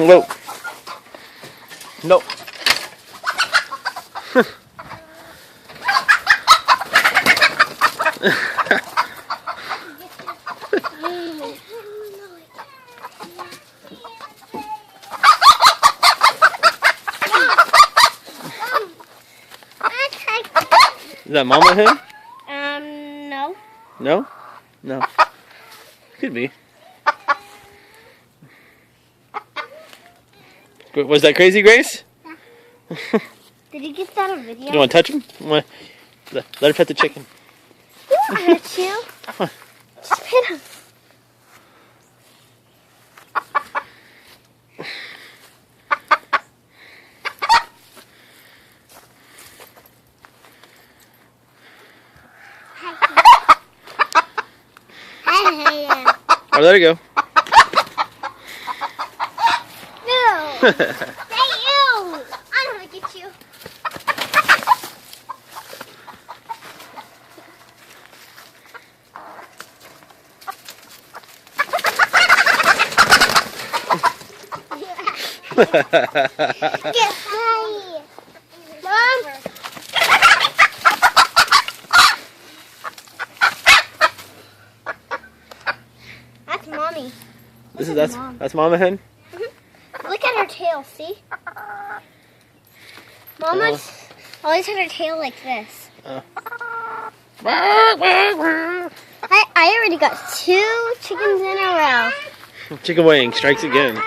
Whoa. Nope. Is that mama hen? No. No? No. Could be. Was that crazy, Grace? Yeah. Did you get that on video? You want to touch him? Let her pet the chicken. I hurt you. Come on. Just pet him. Oh, there you go. No. Hey, you. I'm gonna get you. Get high. Mom. That's mommy. That's mama hen? Look at her tail, see? Mama's always had her tail like this. I already got 2 chickens in a row. Chicken wing strikes again.